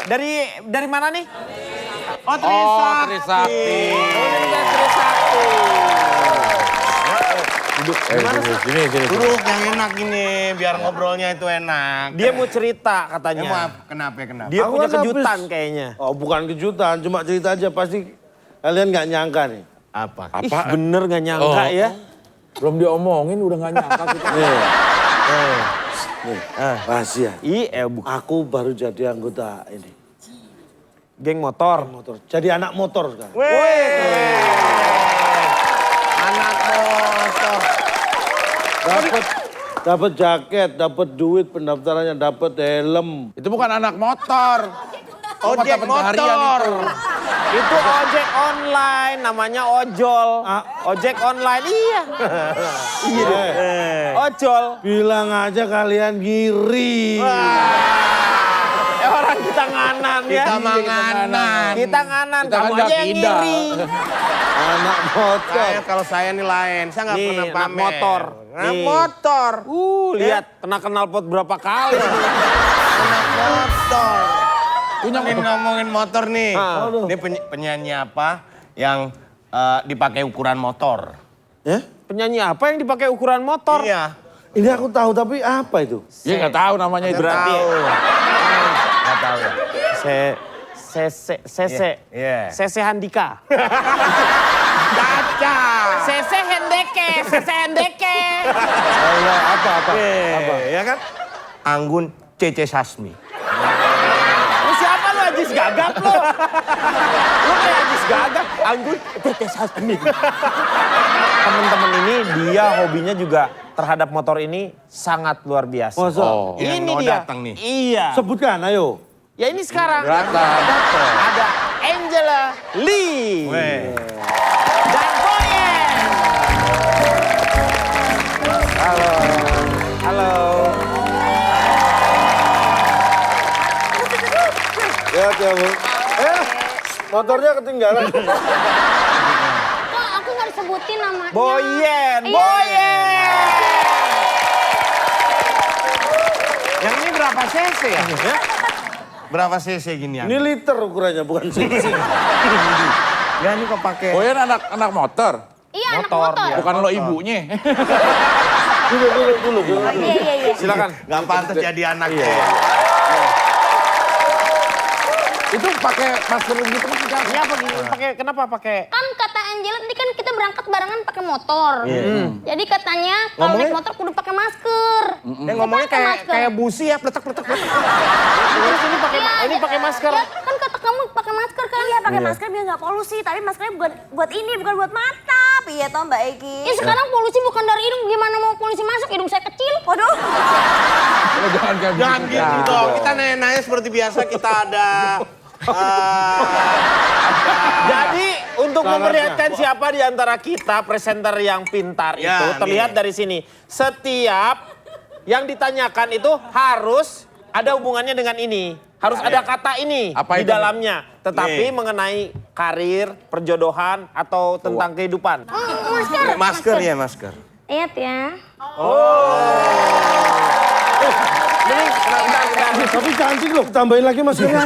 Dari mana nih? Oh, Trisakti. Duduk. Sini. Duduk yang enak gini, biar ngobrolnya itu enak. Dia mau cerita katanya. Maaf, kenapa? Dia Aku punya kan kejutan habis- kayaknya. Oh bukan kejutan, cuma cerita aja. Pasti kalian nggak nyangka nih. Apa? Ih, bener gak nyangka ya. Belum diomongin udah gak nyangka kita. Nih, rahasia. Bukan. Aku baru jadi anggota ini. Geng motor. Motor. Jadi anak motor sekarang. Anak motor. Dapat jaket, dapat duit, pendaftarannya dapat helm. Itu bukan anak motor. Ojek Mata pencaharian motor. Itu ojek online, namanya ojol. Ojek online, iya. Ojol. Bilang aja kalian ngiri. Orang kita nganan ya. Kita manganan. Kita nganan, Kita kamu kan aja yang Jakida. ngiri. Anak motor. Kalau saya nih lain, saya nggak Nih, pernah anak pamer. motor. Anak Nih. motor. Lihat, kena knalpot berapa kali. Anak motor. Punya Ini ngomongin motor nih. Aduh. Ini penyanyi apa yang dipakai ukuran motor? Ya? Penyanyi apa yang dipakai ukuran motor? Iya. Ini aku tahu, tapi apa itu? Dia nggak tahu namanya itu. Berarti Nggak tahu ya. Iya. Sese Handika. Caca. Sese Hendeke. Apa? Ya kan? Anggun Cece Sasmi. Lu siapa lu Ajis Gagap lu? Lu kayak Ajis Gagap. Anggun Tetes Hasmi. Temen-temen ini dia hobinya juga terhadap motor ini sangat luar biasa. Masa? Yang Ini mau dia. datang nih. Iya. Sebutkan, ayo. Ya ini sekarang. Datang. Ada Angela Lee. Weh. Dan Boyen. Halo. Lihat ya, Bu. Motornya ketinggalan. Kok aku nggak disebutin namanya? Boyen. Iya. Boyen. Yang ini berapa cc ya? Berapa cc gini ya? Ini liter ukurannya, bukan cc. Ya ini kok pakai. Boyan anak motor. Iya, anak Motor, motor. dia. Bukan lo ibunya. Dulu. Iya. Silakan. Gak pantas jadi anaknya. Itu pakai masker gitu kan? Ini apa gini? Kenapa pakai? Kan kata Angela tadi kan kita berangkat barengan pakai motor. Jadi katanya kalau naik motor kudu pakai masker. Dia ngomongnya Pakai kayak masker. kayak busi ya, pletek. Terus ini pakai masker. Ya, kan kata kamu pakai masker kan? Iya pakai masker biar nggak polusi, tapi maskernya buat ini bukan buat mata. Iya toh Mbak Egi. Ya sekarang polusi bukan dari hidung, gimana mau polusi masuk? Hidung saya kecil. Waduh. Jangan kayak Jangan gitu dong. Kita nanya seperti biasa kita ada. Jadi untuk memperlihatkan siapa di antara kita presenter yang pintar Ya, itu terlihat nih. dari sini. Setiap yang ditanyakan itu harus ada hubungannya dengan ini. Harus ada kata ini Apa di itu? dalamnya. Tetapi Nih. mengenai karir, perjodohan, atau tentang kehidupan. Masker. Masker ya, masker. Lihat ya. Tapi cantik loh, tambahin lagi maskernya.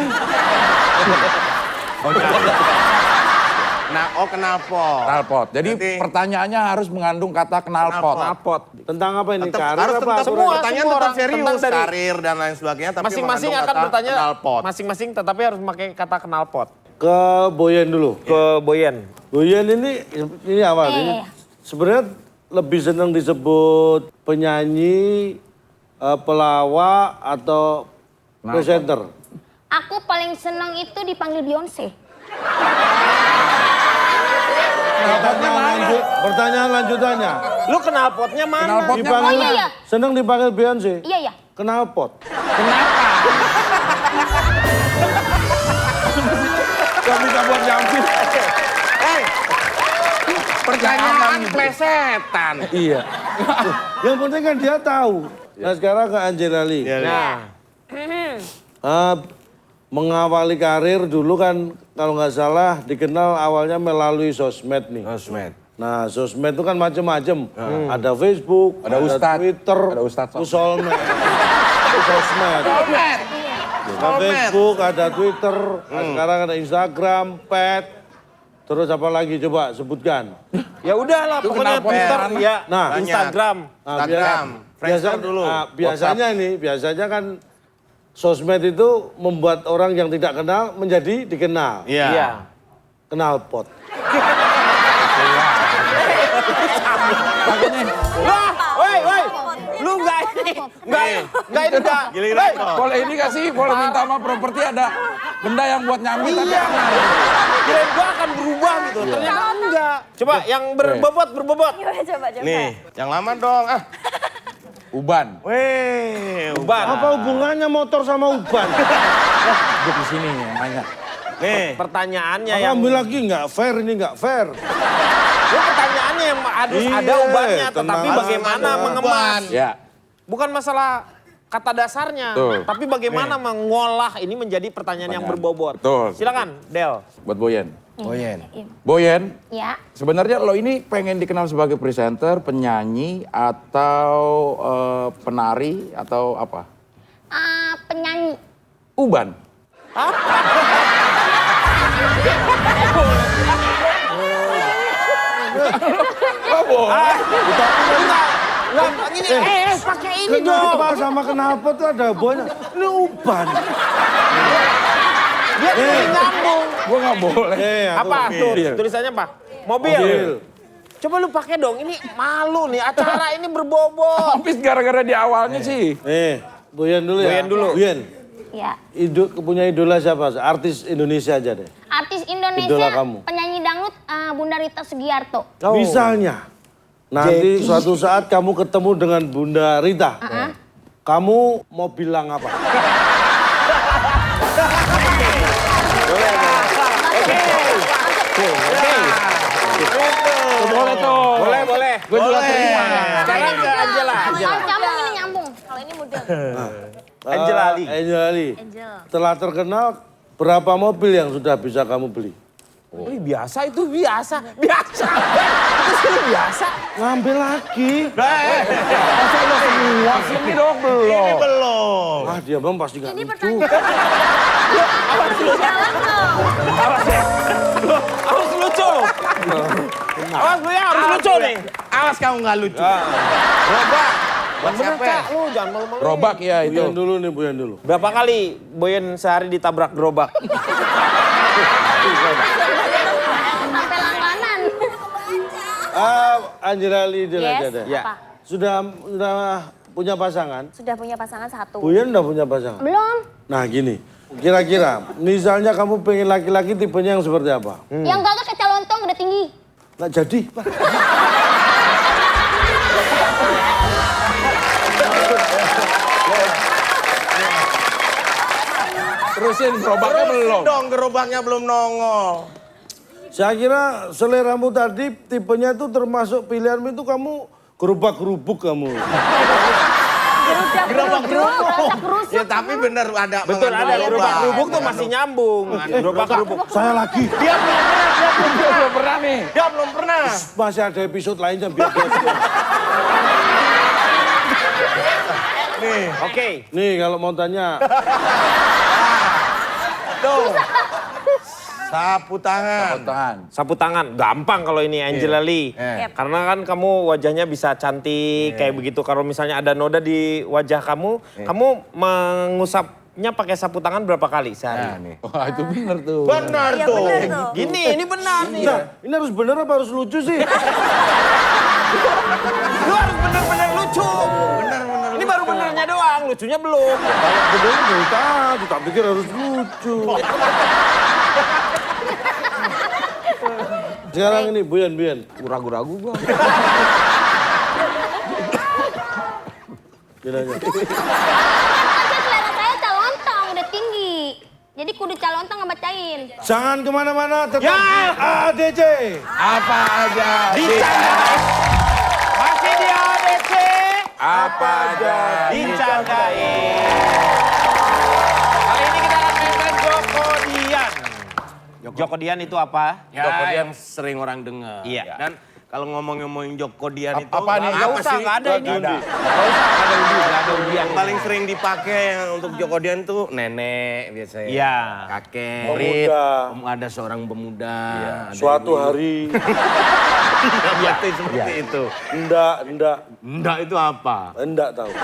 Knalpot. knalpot. Jadi Berarti- pertanyaannya harus mengandung kata knalpot. Knalpot. Tentang apa ini? Tetap, Karir harus apa? tetap Semua, pertanyaan semua tetap orang serius, tentang dari- karir dan lain sebagainya. Tapi Masing-masing mengandung akan kata bertanya, knalpot. masing-masing tetapi harus memakai kata knalpot. Ke Boyen dulu. Ke Boyen. Boyen ini awal Iya, ini. iya. Sebenarnya lebih senang disebut penyanyi, pelawak atau presenter. Aku paling seneng itu dipanggil Beyonce. Pertanyaan lanjutannya. Lu knalpotnya mana? Knalpotnya Dipanggil, Oh, iya. senang dipanggil Beyonce. Iya. Knalpot. Gak bisa buat nyampir. Pertanyaan plesetan. Iya. Yang penting kan dia tahu. Nah sekarang ke Angela Lee. Nah, Mengawali karir dulu kan kalau nggak salah dikenal awalnya melalui sosmed nih. Sosmed. Nah sosmed itu kan macem-macem. Ada Facebook, Ada Ustadz. Twitter, Ada Ustadz sosmed. Sosmed. Ada Facebook, ada Twitter, sekarang ada Instagram, Pet. Terus apa lagi coba sebutkan. Ya udahlah, Itu pokoknya kenapa Twitter, ya? ya, Nah, Instagram. Nah, Instagram, Friendster dulu. Biasanya kan sosmed itu membuat orang yang tidak kenal menjadi dikenal. Iya. Kenal pot. Wah, woi, lu enggak ini enggak. Giliran kok. Boleh ini gak sih? Boleh minta sama properti ada benda yang buat nyamit tapi Iya. aman. Kirain gua akan berubah gitu, ternyata enggak. Coba yang berbobot. Coba. Nih, yang lama dong. Ah. Uban. Weh, Uban. Apa hubungannya motor sama uban? Duduk di sini yang nanya. Nih, Pertanyaannya Aku yang ambil lagi nggak fair ini nggak fair. pertanyaannya yang harus Iya, ada ubannya, tetapi tenang. bagaimana mengemas. Ya. Bukan masalah kata dasarnya, Betul. tapi bagaimana mengolah ini menjadi pertanyaan yang berbobot. Betul. Silakan, Del. Buat Boyen. Boyen. Boyen, Ya. sebenarnya lo ini pengen dikenal sebagai presenter, penyanyi, atau penari, atau apa? Penyanyi. Uban. Enggak, gini, pakai ini Kenapa dong. sama kenapa tuh ada hubungannya? Ini uban. Dia tidak nyambung. Gua nggak boleh. Apa tuh? Mobil. Tulisannya apa? Mobil. Coba lu pakai dong, ini malu nih, acara ini berbobot. Habis gara-gara di awalnya sih. Buyen dulu ya. Buyen dulu. Buyen, Ya. punya idola siapa? Artis Indonesia aja deh. Artis Idola Indonesia, kamu. penyanyi dangdut Bunda Rita Sugiarto. Misalnya, nanti suatu saat kamu ketemu dengan Bunda Rita. Kamu mau bilang apa? Boleh tuh. Boleh. Gue juga terima. Sekarang ke Angela. Nyambung ini nyambung. Kalau ini model. Angela Ali. Angela Ali. Angel. Setelah terkenal, berapa mobil yang sudah bisa kamu beli? Wih, biasa itu biasa. Itu sih biasa. Ngambil lagi. Masa lo semua sini dong belum. belum. Ah, dia bang pasti nggak Ini lucu. Harus lucu. Awas lu ya, harus lucu nih. Awas kamu nggak lucu. Robak. Buat siapa? Kak, lu jangan malu-malu. Robak ya itu. Buyen dulu nih, Buyen dulu. Berapa kali Boyen sehari ditabrak gerobak? Sampai langganan. Angela Ali dulu aja deh. Ya. Apa? Sudah punya pasangan? Sudah punya pasangan satu. Buyen udah punya pasangan? Belum. Nah gini, kira-kira misalnya kamu pengen laki-laki tipenya yang seperti apa? Yang gagah kayak calontong udah tinggi. Nggak jadi. Terusin gerobaknya belum. Dong, gerobaknya belum nongol. Saya kira seleramu tadi tipenya itu termasuk pilihanmu itu kamu gerobak-gerubuk kamu. Gerobak-gerubuk. Ya tapi bener ada. Betul, ada gerobak-gerubuk tuh masih nyambung. Gerobak-gerubuk. Saya lagi. Dia Belum pernah nih. belum pernah. Masih ada episode lainnya biar dia. Nih, Oke. Nih kalau mau tanya, tuh. Sapu tangan. Tahan. Sapu tangan, gampang kalau ini Angela Lee. Karena kan kamu wajahnya bisa cantik kayak begitu. Kalau misalnya ada noda di wajah kamu, kamu mengusapnya pakai sapu tangan berapa kali sehari? Wah itu bener tuh. Benar Iya tuh. bener tuh. Gini, ini benar nih. nah, ini harus bener apa harus lucu sih? Lu harus benar-benar lucu. Ini baru benernya doang, lucunya belum. Bener dari tadi, tak pikir harus lucu. Sekarang ini Buyen. Ragu-ragu gua. Gini aja. Aja selera saya calontong udah tinggi. Jadi kudu calontong ngebacain. Jangan kemana-mana, tetap Ya! ADC. Apa aja. Masih di ADC. Apa aja. Dicandain. Kali ini kita akan mainkan Jokodian. Jokodian itu apa? Ya, yang sering orang dengar. Iya. Dan kalau ngomongin Jokodian itu Apa nih? Nggak usah, nggak ada ini. Nggak usah, nggak ada undi, nggak ada undian. paling sering dipakai untuk Joko Dian tuh nenek biasanya. Iya. Kakek. Pemuda. Ada seorang pemuda. ada Suatu ibu. hari. Iya, seperti itu. Enggak. Enggak itu apa? Enggak tahu.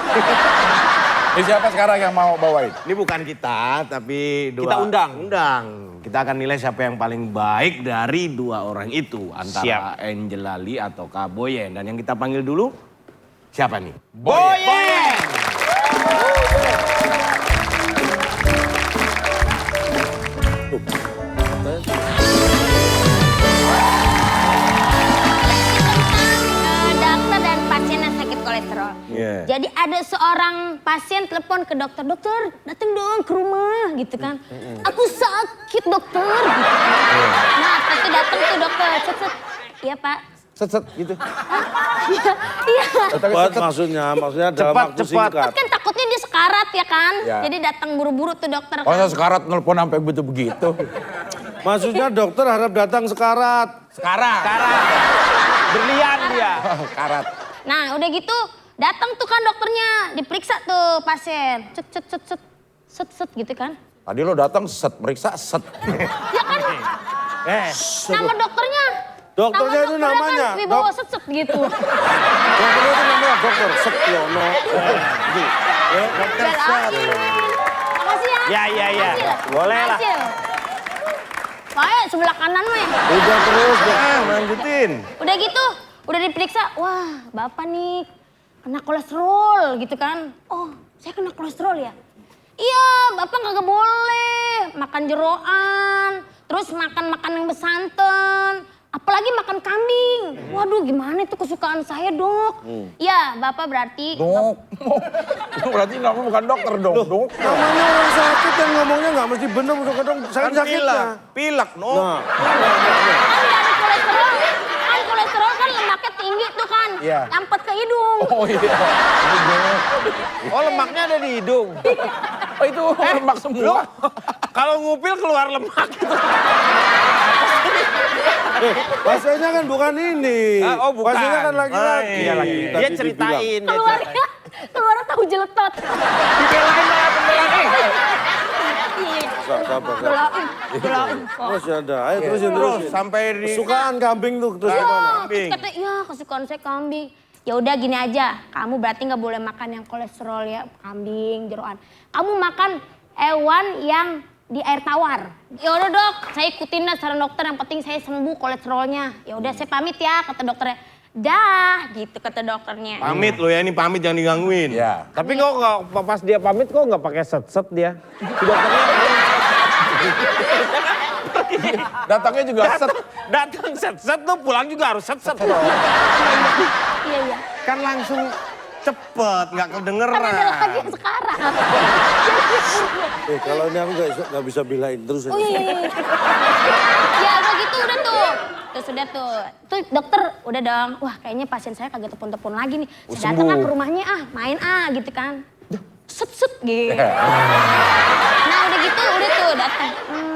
Ini siapa sekarang yang mau bawain? Ini bukan kita, tapi Kita undang. Kita akan nilai siapa yang paling baik dari dua orang itu. Antara Siap. Angel Lali atau Kak Boyen. Dan yang kita panggil dulu, siapa nih? Boyen! Dokter dan pasien yang sakit kolesterol. Iya. Jadi ada seorang pasien telepon ke dokter, dokter datang dong ke rumah gitu kan. Aku sakit dokter. Gitu. Nah tapi datang tuh dokter, cet. Iya pak. Set gitu. Iya. Cepat maksudnya dalam waktu singkat. Kan takutnya dia sekarat ya kan. Ya. Jadi datang buru-buru tuh dokter. Masa sekarat nelpon sampai begitu-begitu. Maksudnya dokter harap datang sekarat. Sekarang. Berlian dia. Sekarat. Nah udah gitu datang tuh kan dokternya, diperiksa tuh pasien. Set gitu kan. Tadi lo datang set, meriksa set. Ya kan nama dokternya. Dokternya itu namanya. Kan Wibowo set gitu. Dokternya itu namanya Dokter Setiono. Dokter Sat. Makasih ya. Ya. Boleh lah. Kayak sebelah kanan mah. Udah terus deh. Lanjutin. Udah gitu, udah diperiksa. Wah, bapak nih kena kolesterol gitu kan. Oh, saya kena kolesterol ya? Iya, bapak kagak boleh makan jeroan, terus makan yang bersantan, apalagi makan kambing. Waduh, gimana itu kesukaan saya, Dok? Ya, bapak berarti Dok. Berarti kamu bukan dokter dong, dok. Namanya orang sakit yang ngomongnya nggak mesti bener. Kadang Kan sakit-sakitnya. pilak, no. Nah, kan kolesterol kan lemaknya tinggi tuh kan, Iya. nyampet ke hidung. Oh iya. Oh lemaknya ada di hidung. Oh itu lemak semua. Kalau ngupil keluar lemak. pasiennya kan bukan ini. Oh, bukan. Pasiennya kan laki-laki. Iya lagi. Tadi Dia dibilang. ceritain. Keluarnya tahu jeletot. Dibelain lah beneran. Iya. Sabar. Belain. Masih ada. Ayo terusin. Terus sampai di... Kesukaan kambing tuh terus gimana? Terus kata, iya kesukaan saya kambing. Ya udah gini aja, kamu berarti nggak boleh makan yang kolesterol ya, kambing, jeroan. Kamu makan hewan yang di air tawar. Ya udah dok, saya ikutin lah saran dokter, yang penting saya sembuh kolesterolnya. Ya udah saya pamit ya, kata dokternya. Dah, gitu kata dokternya. Pamit lo ya, ini pamit jangan digangguin. Ya. Tapi kok nggak pas dia pamit kok nggak pakai set dia? Si dokternya Datangnya juga set. datang set tuh pulang juga harus set loh. Iya. Kan langsung cepet, nggak kedengeran. Kan ada lagi yang sekarang. Kalau ini aku nggak bisa belain terus aja. Oh iya. Ya udah gitu udah tuh. Terus udah tuh. Tuh dokter udah dong. Wah kayaknya pasien saya kagak telepon-telepon lagi nih. Saya datang ke rumahnya main gitu kan. Set gitu. Nah udah gitu udah tuh datang.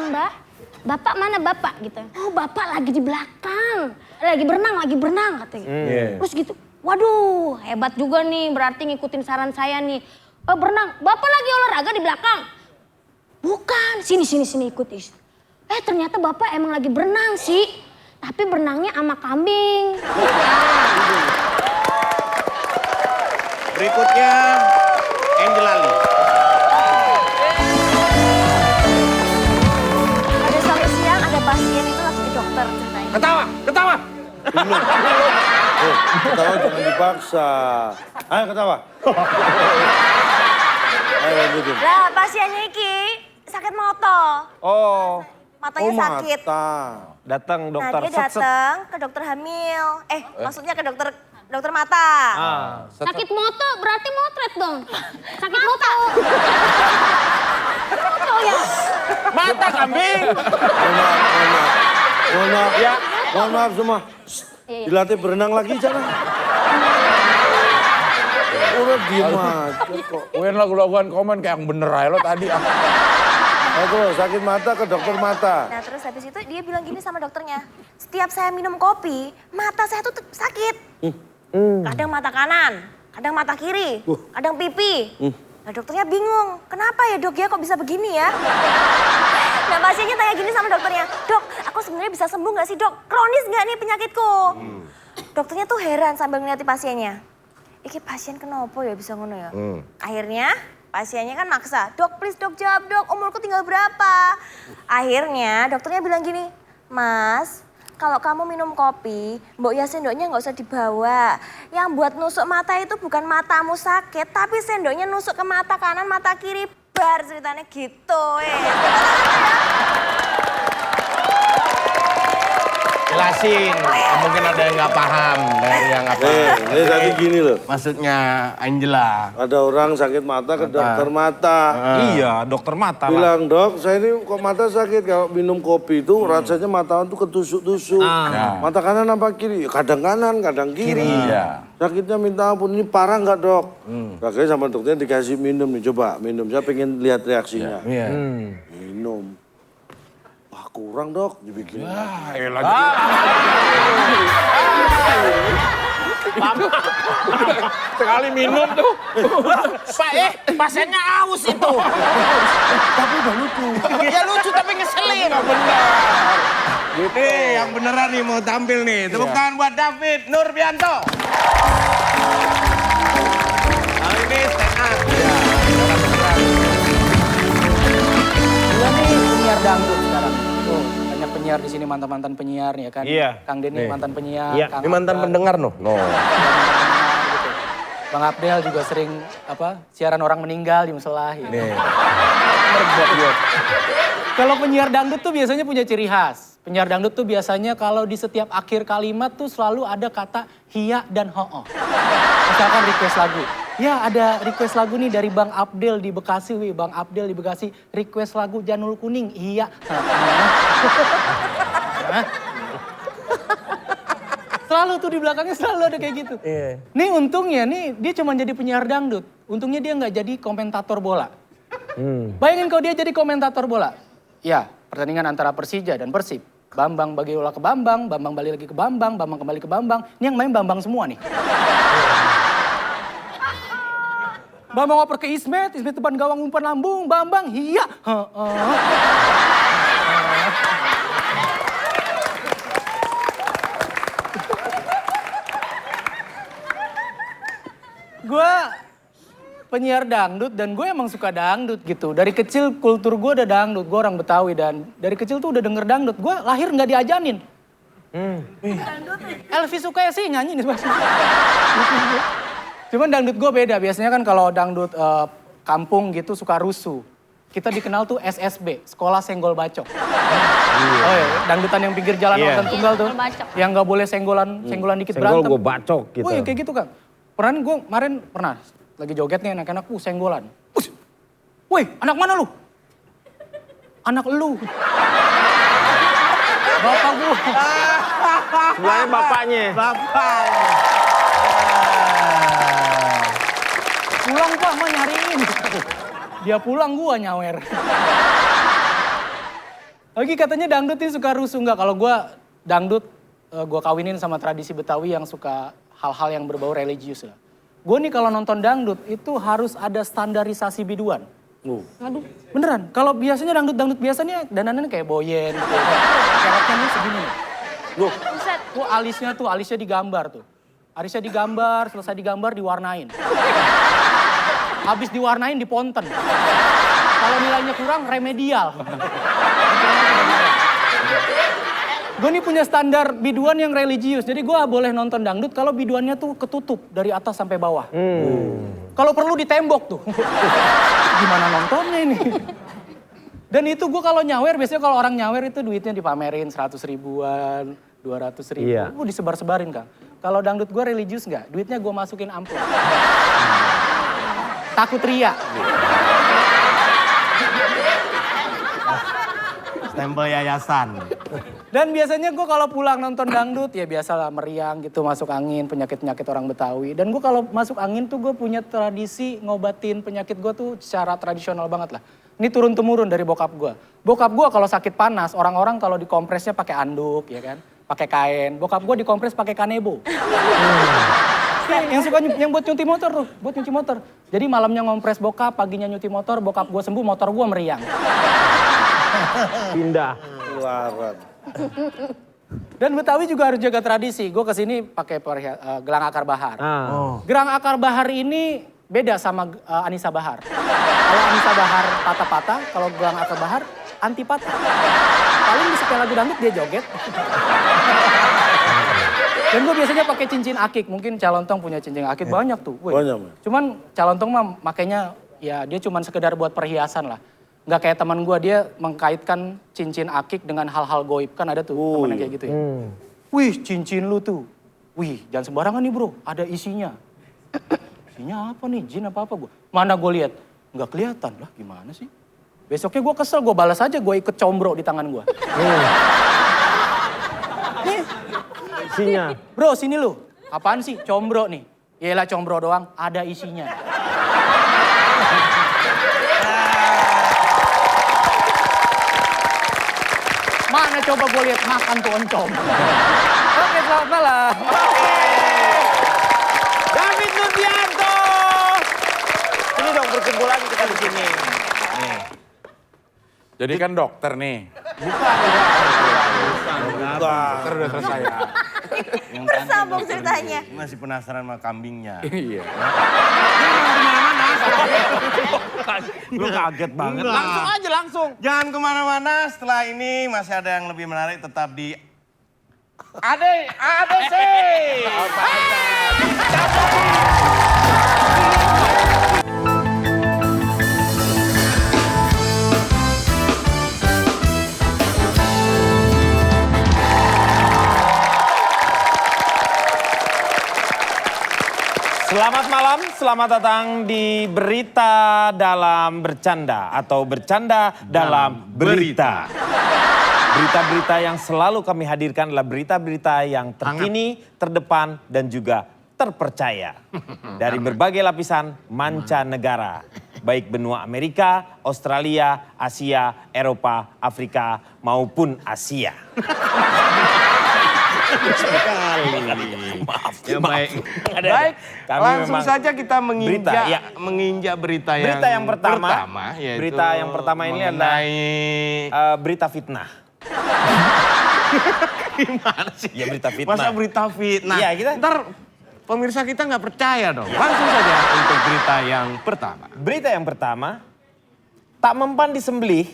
Mbak, bapak mana bapak gitu. Oh bapak lagi di belakang. Lagi berenang katanya. Terus gitu. Waduh hebat juga nih berarti ngikutin saran saya nih. Berenang, bapak lagi olahraga di belakang. Bukan, sini ikut. Ternyata bapak emang lagi berenang sih. Tapi berenangnya sama kambing. Berikutnya, Angel Lali. Ada sampai siang ada pasien itu lagi ke dokter ceritanya. Ketawa. Ketawa jangan dipaksa. Ayo ketawa. Ayo lanjutin. Lah pasiennya iki sakit mata. Oh, Matanya sakit. Mata. datang Nah dokter dia datang ke dokter hamil. Maksudnya ke dokter mata. Sakit moto berarti motret dong. Sakit moto. Moto ya. Mata kambing. Mohon maaf semua. Iya. Dilatih berenang lagi jangan. Udah diem aja kok. Mungkin lagu-laguan komen kayak yang bener aja lo tadi. Aduh sakit mata ke dokter mata. Nah terus habis itu dia bilang gini sama dokternya. Setiap saya minum kopi, mata saya tuh sakit. Kadang mata kanan, kadang mata kiri, kadang pipi. Nah dokternya bingung, kenapa ya dok ya kok bisa begini ya? Nah pasiennya tanya gini sama dokternya, dok aku sebenarnya bisa sembuh nggak sih dok? Kronis nggak nih penyakitku? Dokternya tuh heran sambil ngeliatin pasiennya. Iki pasien kenapa ya bisa ngono ya? Akhirnya pasiennya kan maksa, dok please dok jawab dok, umurku tinggal berapa? Akhirnya dokternya bilang gini, mas kalau kamu minum kopi, mbok ya sendoknya nggak usah dibawa. Yang buat nusuk mata itu bukan matamu sakit, tapi sendoknya nusuk ke mata kanan, mata kiri, bar ceritanya gitu. Jelasin, mungkin ada yang nggak paham dari yang apa. Ini tadi gini loh. Maksudnya Angela. Ada orang sakit mata ke dokter mata. Iya, dokter mata lah. Bilang, dok saya ini kok mata sakit. Kalau minum kopi itu rasanya mata tuh ketusuk-tusuk. Mata kanan apa kiri? Kadang kanan, kadang kiri. Iya. Sakitnya minta ampun, ini parah nggak dok? Akhirnya sama dokternya dikasih minum nih, coba minum. Saya pengen lihat reaksinya. Iya. Minum. Wah kurang dok, dibikin. Sekali minum tuh. Pak, pasiennya aus itu. Tapi udah lucu. Ya lucu tapi ngeselin. Nih, yang beneran nih mau tampil nih. Tepuk tangan buat David Nurbianto. Kali ini stand up. Gua nih penyiar dangdut sekarang. Tuh, banyak penyiar di sini mantan-mantan penyiar nih ya kan. Iya. Kang Denny mantan penyiar. Iya. Kang Ini mantan Abdel, pendengar noh. No. gitu. Bang Abdel juga sering siaran orang meninggal di musola. Gitu. Nih. Kalau penyiar dangdut tuh biasanya punya ciri khas. Penyiar dangdut tuh biasanya kalau di setiap akhir kalimat tuh selalu ada kata hiya dan ho'o. Misalkan request lagu. Ya ada request lagu nih dari Bang Abdel di Bekasi. Bang Abdel di Bekasi request lagu Janur Kuning. Iya. Selalu tuh di belakangnya selalu ada kayak gitu. Nih untungnya nih dia cuma jadi penyiar dangdut. Untungnya dia nggak jadi komentator bola. Bayangin kalau dia jadi komentator bola. Ya, pertandingan antara Persija dan Persib. Bambang bagi bola ke Bambang, Bambang balik lagi ke Bambang, Bambang kembali ke Bambang. Ini yang main Bambang semua nih. Bambang oper ke Ismet, Ismet depan gawang umpan lambung, Bambang, iya. Gue penyiar dangdut dan gue emang suka dangdut gitu. Dari kecil kultur gue udah dangdut, gue orang Betawi dan dari kecil tuh udah denger dangdut. Gue lahir nggak diajanin. Elvi suka ya sih nyanyi nih. Cuman dangdut gue beda, biasanya kan kalau dangdut kampung gitu suka rusuh. Kita dikenal tuh SSB, Sekolah Senggol Bacok. Oh iya, dangdutan yang pinggir jalan organ tunggal tuh. Yang nggak boleh senggolan dikit berantem. Senggol gue bacok gitu. Wih kayak gitu kan. Pernah lagi joget nih anak-anak, senggolan. Woi, anak mana lu? Anak lu. Bapak gua. Sebelahnya bapaknya. Pulang Pak, mah nyariin. Dia pulang gua nyawer. Lagi katanya dangdut ini suka rusuh nggak? Kalau gua dangdut, gua kawinin sama tradisi Betawi yang suka hal-hal yang berbau religius lah. Gue nih kalau nonton dangdut itu harus ada standarisasi biduan. Aduh. Beneran, kalau biasanya dangdut biasanya dandanannya kayak boyen gitu. Keroknya nih segini nih. Buset. Alisnya digambar tuh. Alisnya digambar, selesai digambar diwarnain. Habis diwarnain diponten. Kalau nilainya kurang remedial. Gue nih punya standar biduan yang religius. Jadi gue boleh nonton dangdut kalau biduannya tuh ketutup dari atas sampai bawah. Kalau perlu ditembok tuh. Gimana nontonnya ini? Dan itu gue kalau nyawer, biasanya kalau orang nyawer itu duitnya dipamerin 100 ribuan, 200 ribu. Iya. Gue disebar-sebarin Kang. Kalau dangdut gue religius nggak? Duitnya gue masukin amplop. Takut ria. Stempel yayasan. Dan biasanya gue kalau pulang nonton dangdut ya biasalah meriang gitu, masuk angin, penyakit-penyakit orang Betawi. Dan gue kalau masuk angin tuh gue punya tradisi ngobatin penyakit gue tuh secara tradisional banget lah. Ini turun-temurun dari bokap gue. Bokap gue kalau sakit panas, orang-orang kalau dikompresnya pakai anduk ya kan, pakai kain. Bokap gue dikompres pakai kanebo. yang suka yang buat nyuci motor tuh, buat nyuci motor. Jadi malamnya ngompres bokap, paginya nyuci motor, bokap gue sembuh, motor gue meriang. Pindah. Keluaran. Dan Betawi juga harus jaga tradisi. Gue kesini pakai gelang akar bahar. Gelang akar bahar ini beda sama Anissa Bahar. Kalau Anissa Bahar patah-patah, kalau gelang akar bahar anti patah. Paling di setel lagu dangdut dia joget. Dan gue biasanya pakai cincin akik. Mungkin Calontong punya cincin akik banyak tuh. Wih. Banyak, Man. Cuman Calontong mah makanya ya dia cuman sekedar buat perhiasan lah. Nggak kayak teman gue, dia mengkaitkan cincin akik dengan hal-hal goib. Kan ada tuh temen yang kayak gitu ya. Wih, cincin lu tuh. Wih, jangan sembarangan nih bro, ada isinya. Isinya apa nih, jin apa-apa gue. Mana gue lihat? Nggak kelihatan lah, gimana sih? Besoknya gue kesel, gue balas aja, gue ikut combro di tangan gue. Nih, Isinya. bro sini lu. Apaan sih, combro nih? Yelah combro doang, ada isinya. Mana coba gue lihat makan tuh oncom. Oke, selamat malam. David Nurdianto. Ini dong berkumpul lagi kita di sini. Nih. Jadi kan dokter nih. Dokter udah selesai ya. Bersambung ceritanya. Masih penasaran sama kambingnya. Iya. Lu kaget banget. Enggak. Langsung aja langsung. Jangan kemana-mana, setelah ini masih ada yang lebih menarik, tetap di ADC. Selamat malam, selamat datang di Berita Dalam Bercanda atau Bercanda Dalam Berita. Berita-berita yang selalu kami hadirkan adalah berita-berita yang terkini, terdepan, dan juga terpercaya. Dari berbagai lapisan mancanegara, baik benua Amerika, Australia, Asia, Eropa, Afrika, maupun Asia. Maaf. Ya, baik. Ada. Baik, Kami langsung memang saja kita menginjak berita yang pertama, yaitu berita yang pertama ini adalah berita fitnah. Gimana sih? Ya berita fitnah. Masa berita fitnah? Iya, kita- Ntar pemirsa kita nggak percaya dong. Langsung saja untuk berita yang pertama. Berita yang pertama, tak mempan disembelih,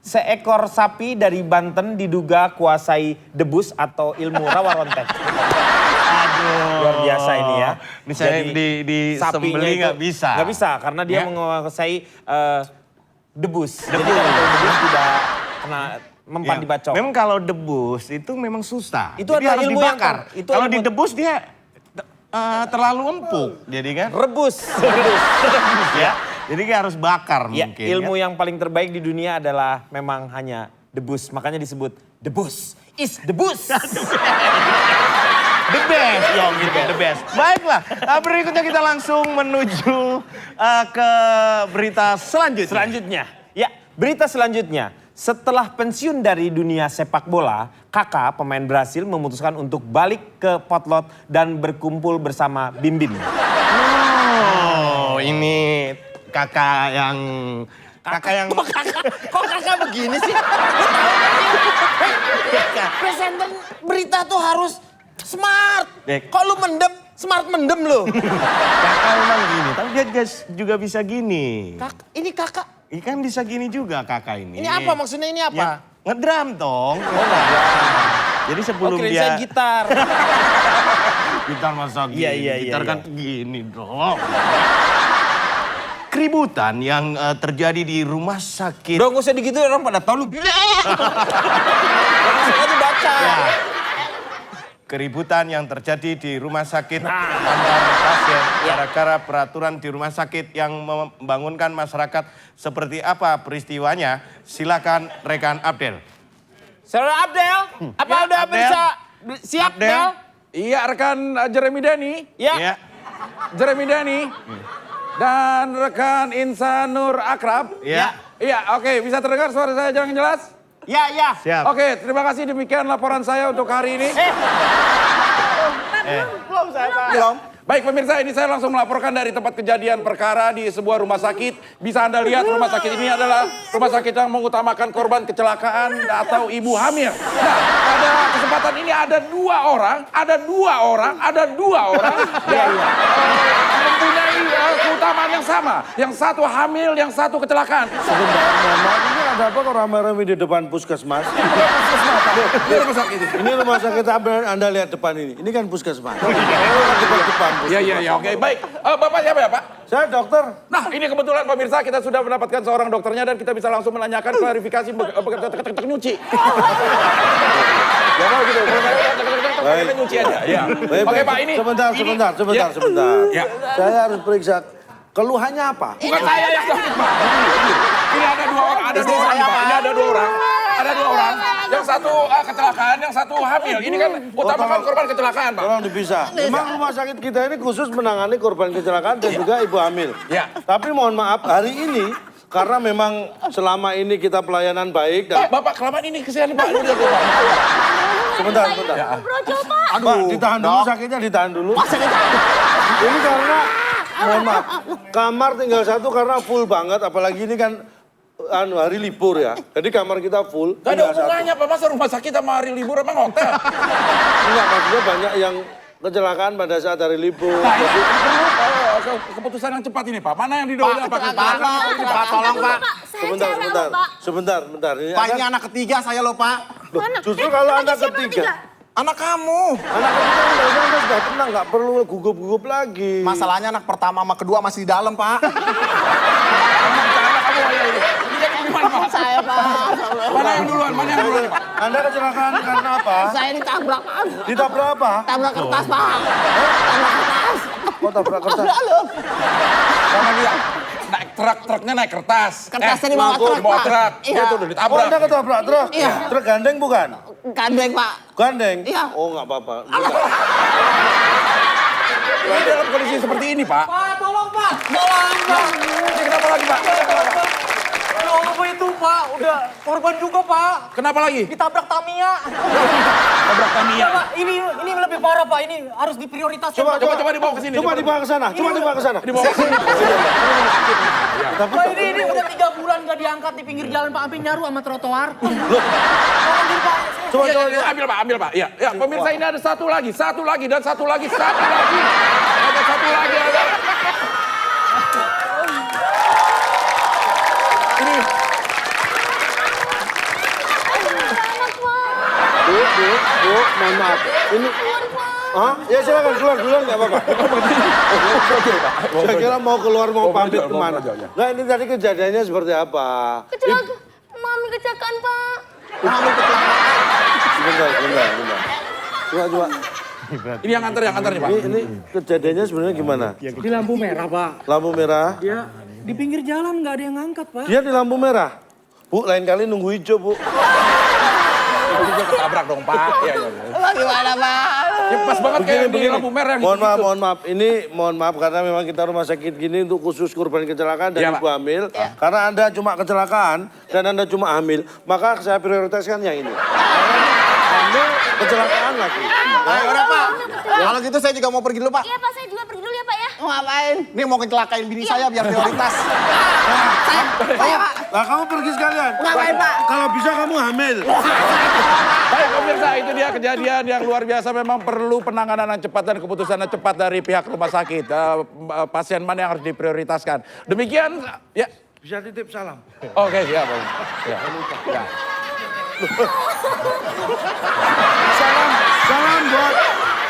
seekor sapi dari Banten diduga kuasai debus atau ilmu rawa rontek. Aduh. Luar biasa ini ya. Misalnya di sapinya sembelih itu nggak bisa. Nggak bisa karena dia Ya. menguasai debus. Jadi kalau debus tidak kena mempan Ya, dibacok. memang kalau debus itu memang susah. Itu Jadi adalah harus ilmu yang dibakar. itu Kalau ilmu- didebus dia terlalu empuk. Jadi kan? Rebus. Ya. Jadi kan harus bakar Ya, mungkin. ilmu ya. yang paling terbaik di dunia adalah memang hanya debus. Makanya disebut debus is debus. The best, ya gitu, the best. Baiklah, berikutnya kita langsung menuju ke berita selanjutnya. Selanjutnya, ya berita selanjutnya. Setelah pensiun dari dunia sepak bola, Kakak pemain Brasil memutuskan untuk balik ke potlot dan berkumpul bersama Bim Bim. Oh, ini kakak yang Kok kakak begini sih? Presenter berita tuh harus smart. Dek. Kok lu mendem? Smart mendem lu. kakak memang gini, tapi dia juga bisa gini. Ini kakak. Ikan bisa gini juga kakak ini. Ini apa maksudnya ini apa? Ya, ngedrum dong. Jadi sebelum Oke, dia saya gitar. gitar masa gini, Iya, gitar iya. kan gini dong. Keributan yang terjadi di rumah sakit. Udah gak usah digitu orang pada tahu lu. Langsung aja baca. Ya. Keributan yang terjadi di rumah sakit antar pasien gara-gara peraturan di rumah sakit yang membangunkan masyarakat. Seperti apa peristiwanya? Silakan rekan Abdel. Saudara Abdel, apa Ya, udah Abdel. bisa siap Abdel. Del? Iya rekan Jeremy Dani. Ya. Ya. Jeremy Dani. Dan rekan Insanur Akrab. Ya. Iya, oke. Bisa terdengar suara saya jangan jelas? Ya, ya. Siap. Oke, terima kasih demikian laporan saya untuk hari ini. Belum. Baik pemirsa, ini saya langsung melaporkan dari tempat kejadian perkara di sebuah rumah sakit. Bisa Anda lihat rumah sakit ini adalah rumah sakit yang mengutamakan korban kecelakaan atau ibu hamil. Nah, pada kesempatan ini ada dua orang yang mempunyai keutamaan yang sama. Yang satu hamil, yang satu kecelakaan. Sebentar, Mama, ini ada apa kok ramai-ramai di depan puskesmas? Ini rumah sakit ini. Ini rumah sakit Anda lihat depan ini. Ini kan puskesmas. Depan. Iya, oke. Baik, Bapak siapa ya, Pak? Saya dokter. Nah, ini kebetulan pemirsa kita sudah mendapatkan seorang dokternya dan kita bisa langsung menanyakan klarifikasi nyuci. Ya, gitu. Nyuci aja. Ya. Oke, Pak, ini. Sebentar. Ya. Saya harus periksa. Keluhannya apa? Bukan saya yang sakit, Pak. Ini ada dua orang, Ini ada dua orang. Yang satu kecelakaan, yang satu hamil. Ini kan utamakan korban kecelakaan, Pak. Tolong dipisah. Memang rumah sakit kita ini khusus menangani korban kecelakaan dan juga ibu hamil. Ya. Tapi mohon maaf, hari ini karena memang selama ini kita pelayanan baik dan... Bapak, kelamaan ini kesini, Pak. Sebentar. Pak, ditahan dulu sakitnya, ditahan dulu. Ini karena, mohon maaf, kamar tinggal satu karena full banget, apalagi ini kan hari libur ya. Jadi kamar kita full. Gak ada tinggal satu. hubungannya, Pak. Masa rumah sakit sama hari libur emang hotel? Enggak, maksudnya banyak yang kecelakaan pada saat hari libur. Nah, ini perlu keputusan yang cepat ini, Pak. Mana yang didahului? Pak, tolong, Pak. Sebentar. Ini Pak, ini anak ketiga saya loh, Pak. Loh, justru kalau anak ketiga. Anak kamu. Anak ketiga Anda sudah tenang, nggak perlu gugup-gugup lagi. Masalahnya anak pertama sama kedua masih di dalam, Pak. Saya, Pak. Mana yang duluan, Pak? Anda kecelakaan karena apa? Saya ditabrak, Pak. Ditabrak apa? Tabrak kertas, Pak. Tabrak kertas. Kok tabrak kertas? Sama dia. Truknya naik kertas. Kertasnya di bawah truk, Di bawah Pak. truk. Iya. Itu udah Oh, ditabrak. Anda ketabrak truk? Iya. Truk gandeng bukan? Gandeng, Pak. Gandeng? Iya. Oh, nggak apa-apa. Ini dalam kondisi seperti ini, Pak. Pak, tolong, Pak. Ini kenapa lagi, Pak? Ya Allah, itu, Pak. Udah korban juga, Pak. Kenapa lagi? Ditabrak Tamiya. Tabrak Tamiya. Ya, Pak, ini lebih parah, Pak. Ini harus diprioritaskan. Coba dibawa ke sini. Coba dibawa ke sana. Dibawa ke sini. Pak, ini udah 3 bulan nggak diangkat di pinggir jalan, Pak. Ambil nyaru sama trotoar. Tolong diri, Pak. Coba. Ya, ambil, Pak. Ya, pemirsa ini ada satu lagi, dan satu lagi. Ada satu lagi. Ini. Bu, mohon maaf. Ini... Hah? Ya silakan keluar nggak apa-apa. Saya kira mau keluar mau pamit kemana. Nah ini tadi kejadiannya seperti apa? Mami kecelakaan, Pak. Sebentar. Coba. Ini yang antar nih, Pak. Ini kejadiannya sebenarnya gimana? Di lampu merah, Pak. Lampu merah. Dia di pinggir jalan nggak ada yang ngangkat, Pak. Dia di lampu merah. Bu, lain kali nunggu hijau, Bu. Dia ketabrak dong, Pak. Iya. Gimana, Pak? Ya, pas banget kayak di lampu merah. Mohon maaf. Ini mohon maaf karena memang kita rumah sakit gini untuk khusus korban kecelakaan dan Iya, ibu hamil. Karena Anda cuma kecelakaan dan Anda cuma hamil, maka saya prioritaskan yang ini. Hamil, kecelakaan lagi. Udah, Pak. Kalau gitu saya juga mau pergi dulu, Pak. Iya, Pak, saya juga pergi dulu ya, Pak ya. Mau ngapain? Ini mau kecelakain bini saya biar prioritas. Saya, Pak. Nah, kamu pergi sekalian. Ngapain, Pak? Kalau bisa kamu hamil. Baik pemirsa, itu dia kejadian yang luar biasa. Memang perlu penanganan yang cepat dan keputusan yang cepat dari pihak rumah sakit. Pasien mana yang harus diprioritaskan. Demikian, ya. Bisa titip salam. Oke, siap. Ya. Salam buat...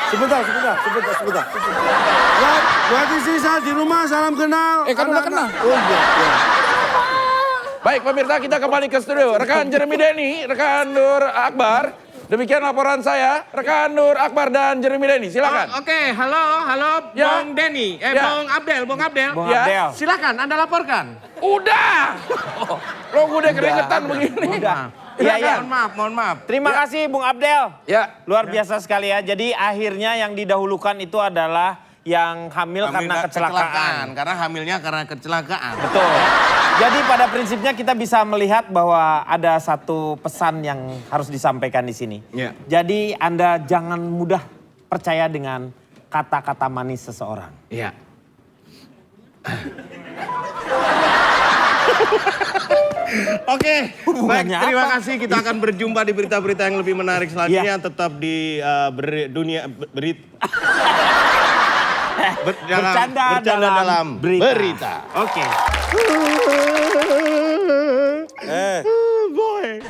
Sebentar. Buat istri saya di rumah, salam kenal. Kan udah kenal. Oh iya. Baik pemirsa, kita kembali ke studio. Rekan Jeremy Denny, rekan Nur Akbar. Demikian laporan saya, rekan Nur Akbar dan Jeremy Denny. Silakan. Oke, halo Ya. Bung Denny, Ya. Bung Abdel. Ya. Silakan Anda laporkan. Udah. Lo udah keringetan begini. Iya. Mohon maaf. Terima kasih Bung Abdel. Ya. Luar biasa sekali ya. Jadi akhirnya yang didahulukan itu adalah yang hamil karena kecelakaan. Karena hamilnya karena kecelakaan. Betul. Jadi pada prinsipnya kita bisa melihat bahwa ada satu pesan yang harus disampaikan di sini. Iya. Jadi Anda jangan mudah percaya dengan kata-kata manis seseorang. Iya. Oke, baik, Hubungannya terima apa? kasih. Kita akan berjumpa di berita-berita yang lebih menarik selanjutnya. Tetap di dunia berita. Bercanda dalam berita. Oke. Boy.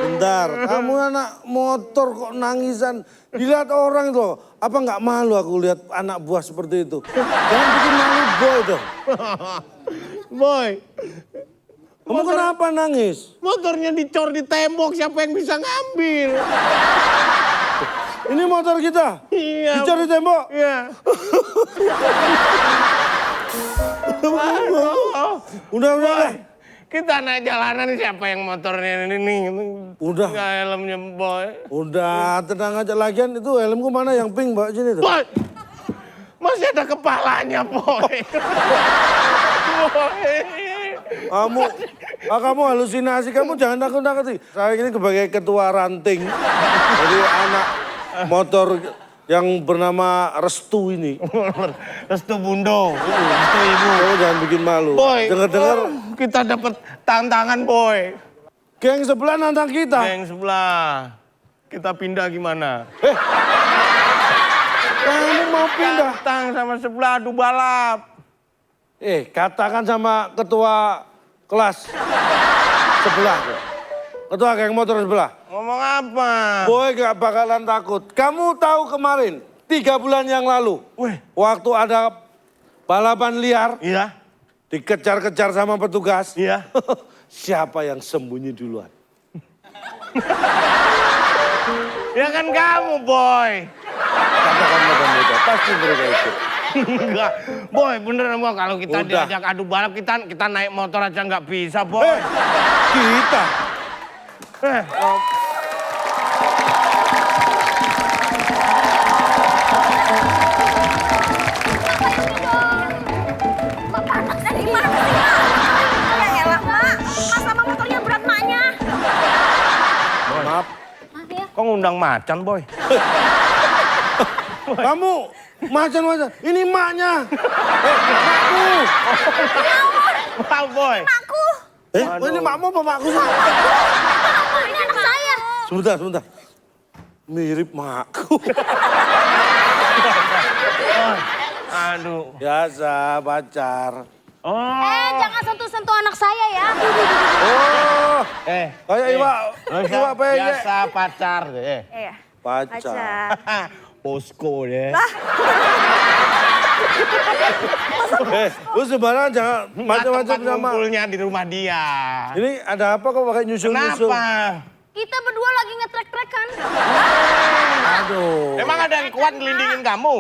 Bentar, kamu anak motor kok nangisan. Dilihat orang itu, apa nggak malu aku lihat anak buah seperti itu? Jangan bikin malu boy dong. Boy, Kamu kenapa nangis? motornya dicor di tembok, siapa yang bisa ngambil? Ini motor kita? Iya. Dicor di tembok? Iya. Udah. Kita naik jalanan, siapa yang motornya ini? Udah. Nggak helmnya, Boy. Udah, tenang aja. Lagian itu helmku mana yang pink, Mbak? Sini tuh. Boy, masih ada kepalanya, Boy. Boy. Kamu halusinasi, kamu jangan takut-takut. Saya ini sebagai ketua ranting dari anak motor yang bernama Restu ini. Restu Bundo, Restu Ibu. Kamu jangan bikin malu. Boy, Dengar-dengar, kita dapat tantangan, Boy. geng sebelah nantang kita. Yang sebelah, kita pindah gimana? Kamu mau pindah? Datang sama sebelah, adu balap. Katakan sama ketua kelas sebelah. Ketua geng motor sebelah. Ngomong apa? Boy gak bakalan takut. Kamu tahu kemarin, 3 bulan yang lalu. Waktu ada balapan liar, Iya, dikejar-kejar sama petugas. iya. Siapa yang sembunyi duluan? Ya kan kamu, Boy. Katakan mereka, pasti mereka ikut. Enggak, Boy, beneran Boy. Kalau kita Udah. diajak adu balap, kita naik motor aja nggak bisa, Boy. Kita. Mak panas dari mana sih, Mak? Ya elah, Mak. Mas sama motornya berat maknya. Maaf, Maaf ya. Kok ngundang macan, Boy? kamu macan-macan. Ini maknya. Makmu. Wow, Boy. Aku. Ini makmu apa makku sih? Ini anak saya. Sebentar. Mirip makku. Aduh. Biasa, pacar. Jangan sentuh-sentuh anak saya ya. Oh, kayak Iwa peyek. Biasa pacar deh. Iya. Pacar. Posko deh. Lu sembarangan jangan macam-macam Tempat sama. ngumpulnya di rumah dia. Ini ada apa kok pakai nyusul-nyusul? Kenapa? Kita berdua lagi nge-track kan. Aduh. Emang ada yang kuat ngelindingin kamu?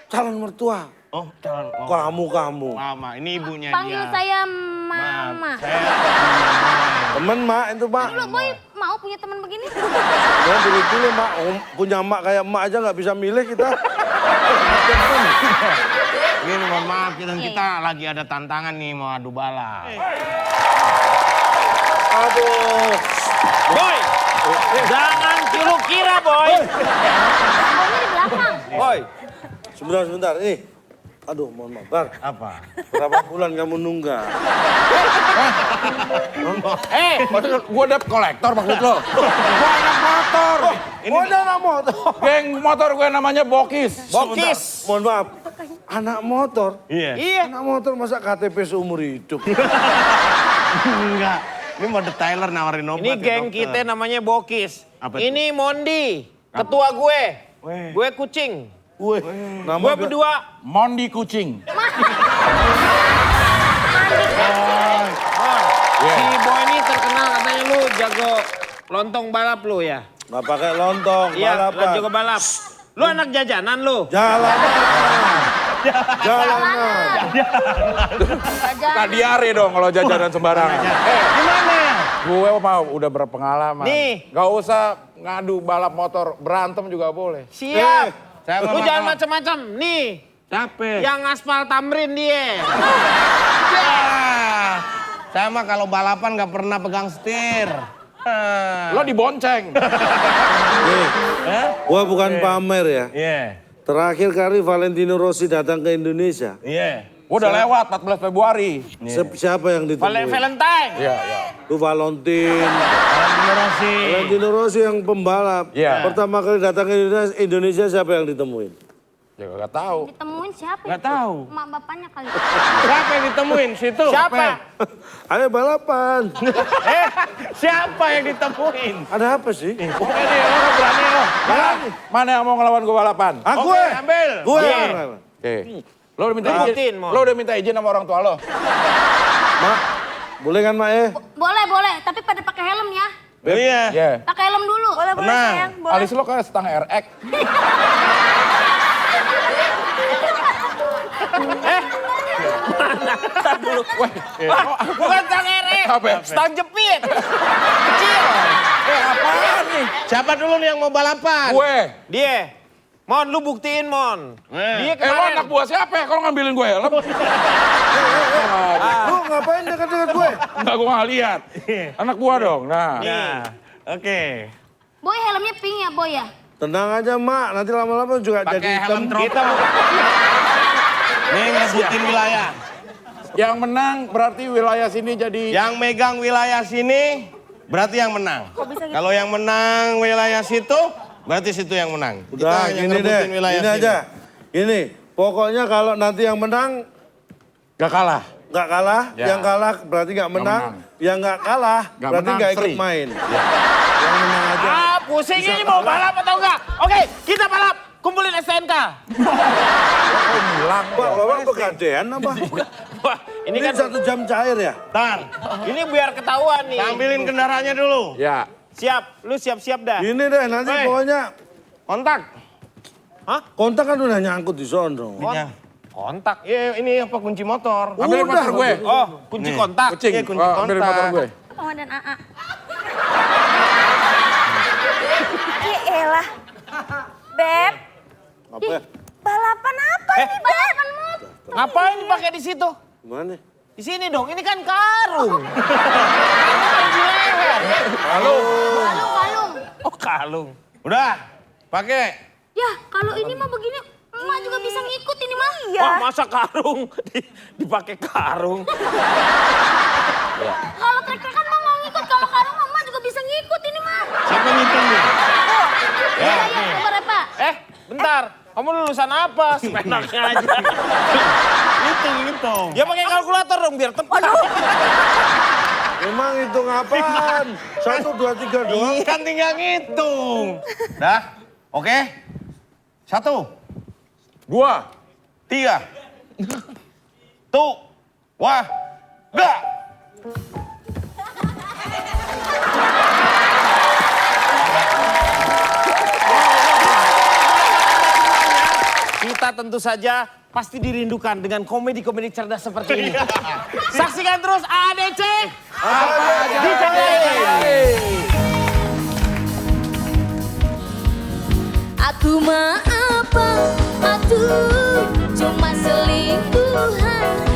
Calon mertua. Oh, calon. Kamu. Mama, ini ibunya Panggil dia. saya Maaf, Mama. saya Temen mak itu mak. Dulu Boy mau punya teman begini? Ya pilih-pilih mak. Punya mak kayak mak aja nggak bisa milih kita. Ini mohon maaf, kita lagi ada tantangan nih mau adu balap. Aduh. Boy, jangan culuk kira, Boy. Boynya di belakang. Boy, Sebentar. Nih. Aduh, mohon maaf. Bar, Apa? berapa bulan kamu nunggak? Gua ada kolektor maksud lo. Gua anak motor. Oh, ada anak motor. Geng motor gue namanya Bokis. Bokis. Mohon maaf. Anak motor? Iya. Anak motor masa KTP seumur hidup? Enggak. Ini mau detailer nawarin obat. Ini ya, geng dokter. kita namanya Bokis. Apa itu? Ini Mondi, ketua gue. Weh. Gue kucing. Wih, nama Gue berdua. Mondi kucing. Si Boy ini terkenal katanya lu jago lontong balap lu ya. Nggak pakai lontong, Iya, balapan. jago balap. Lu anak jajanan lu. Jalanan. Suka diare dong kalau jajanan sembarangan. Gimana? Gue mau udah berpengalaman. Nih. Gak usah ngadu balap motor, berantem juga boleh. Siap. Saya Lu mau jangan makan. macam-macam. Nih, Capek. yang aspal Tamrin dia. Saya mah kalau balapan nggak pernah pegang setir. Lo dibonceng. Gua bukan pamer ya. Iya. Terakhir kali Valentino Rossi datang ke Indonesia. Iya. Udah lewat 14 Februari. Siapa yang ditemui? Valentine. Iya, iya. Itu Valentino. Valentino Rossi yang pembalap. Iya. Pertama kali datang ke Indonesia siapa yang ditemuin? Ya gak tahu. Ditemuin siapa? Nggak tahu. Emak bapaknya kali. Siapa yang ditemuin? Situ. Siapa? Ayo balapan. Siapa yang ditemuin? Ada apa sih? Oke deh, lo berani lo. Mana yang mau ngelawan gue balapan? Aku Oke, ambil. Gue. Oke. Lo udah minta Buktiin, izin? Mon. Lo udah minta izin sama orang tua lo? Mak, boleh kan Mak Boleh, tapi pada pakai helm ya. Iya. Iya. Pakai helm dulu. Boleh, boleh Tenang. sayang, boleh. Alis lo kayak setengah RX. Bukan Tang Ere. Apa ya? Stang jepit. Kecil. Apaan nih? Siapa dulu nih yang mau balapan? Gue. Dia. Mon, lu buktiin, Mon. Dia Lo kemarin. anak buah siapa ya kalau ngambilin gue helm? Lu ngapain dekat-dekat gue? Enggak, gue gak lihat. Anak buah dong. Nah. Nah, oke. Boy helmnya pink ya, Boy ya? Tenang aja Mak, nanti lama-lama juga Pakai jadi helm hitam. kita. Nih ngesebutin wilayah. Yang menang berarti wilayah sini jadi... Yang megang wilayah sini berarti yang menang. bisa gitu? Kalau yang menang wilayah situ, berarti situ yang menang. Udah Kita yang gini deh, ngerebutin wilayah gini sini. aja. Gini, pokoknya kalau nanti yang menang Gak kalah. nggak kalah, Ya. yang kalah berarti nggak menang, menang. yang nggak kalah Nggak berarti menang, nggak ikut free. main. Yang menang aja. Ah, pusing ini mau balap atau enggak? Oke, kita balap. Kumpulin STNK. Pak, Bapak pegadean apa? Wah, Ini kan 1 jam cair ya? Tar, ini biar ketahuan nih. ambilin kendaraannya dulu. Ya. Siap, lu siap-siap dah. Ini deh, nanti Hei. pokoknya Kontak. kontak kan udah nyangkut di sono. Kontak. Iya, ini apa kunci motor. Ambilin Udah. motor gue. Oh, kunci kontak. Kucing. Iya, kunci Oh, ambilin kontak. motor gue. Oh, dan AA. Elah. Beb, Apa ya? balapan apa ini, Beb? Balapan motor. Ngapain dipakai di situ? Gimana? Di sini dong, ini kan karung. Karung di leher. Kalung. Oh, kalung. Udah, pakai. Ya, kalau ini mah begini, emak juga bisa ngikut ini mah. Iya. Wah, masa karung dipakai karung. Kalau trek-trek kan mah mau ngikut, kalau karung mah emak juga bisa ngikut ini mah. Siapa ngitung nih? Ya, sabar ya, Pak. Bentar. Kamu lulusan apa? Semenaknya aja. Hitung. Ya pakai kalkulator dong biar tepat. Emang hitung apaan? 1, 2, 3 doang. Kan tinggal ngitung. Dah, oke. 1, 2. 3. Tuh. Wah. Gak. Kita tentu saja pasti dirindukan dengan komedi-komedi cerdas seperti ini. Saksikan terus ADC. Apa aja? Di channel ini. Aku mah apa? Aduh, cuma selingkuhan.